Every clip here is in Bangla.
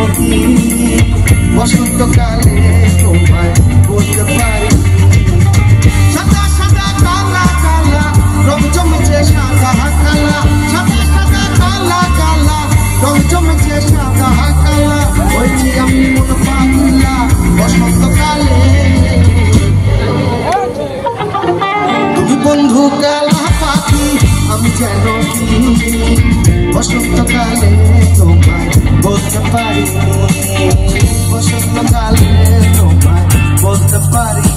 কি বসন্তকালে তোমায় বলতে পারি সাদা সাদা কালা কালা রং জমেছে সাদা কালা সাদা সাদা কালা কালা রং জমেছে সাদা কালা হয়েছি আমি মন পাগলা বসন্তকালে তুমি বন্ধু কালা পাখি আমি যেন কি বসন্তকালে তোমায় বলতে পারি বসন্তকালে তোমায় বলতে পারি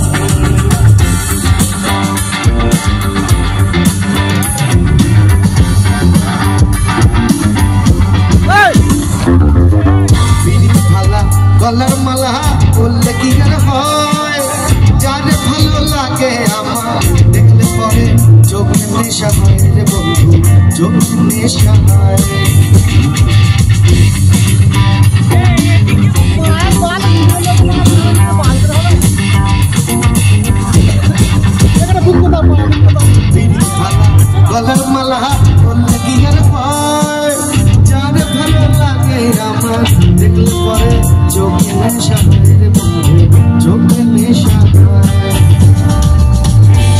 ভালা গলার মালা বললে কি আর হয় যারে ভালো লাগে আমার দেখলে পরে চোখে নেশা হয় রে বন্ধু চোখে নেশা হয় গলার মালা বললে কি আর হয় যারে ভালো লাগে আমার দেখলে পরে চোখে নেশা হয় রে বন্ধু চোখে নেশা হয়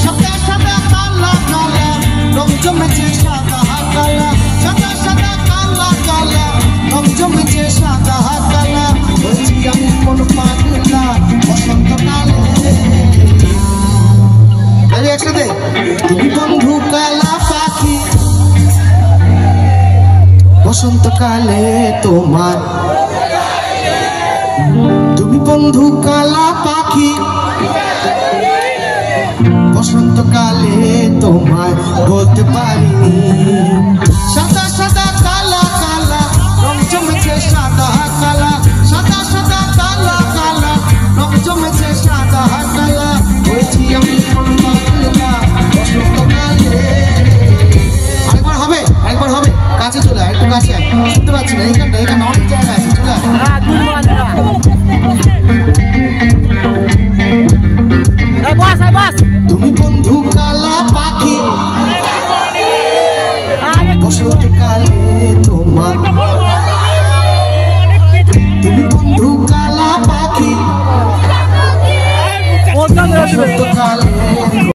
সাদা সাদা কালা কালা রং জমেছে সাদা কালা সাদা সাদা কালা কালা রং জমেছে সাদা কালা বলছি আমি মন পাগলা বসন্তকালে আরে একসাথে তুমি বন্ধু কালা পাখি বসন্তকালে তোমার তুমি বন্ধু কালা পাখি বসন্তকালে তোমায় বলতে পারি সাদা সাদা কালা কালা রং জমেছে সাদা কালা সাদা সাদা কালা কালা রং জমেছে সাদা কালা হয়েছি আমি মন পাগলা বসন্তকালে আরেকবার হবে আরেকবার হবে কাছে চলে আয় একটু কাছে আয় শুনতে পাচ্ছি না এখানে অনেক জায়গা আছে চলে তুমি বন্ধু কালা পাখি বসন্তকালে তোমার তুমি বন্ধু কালা পাখি বসন্তকালে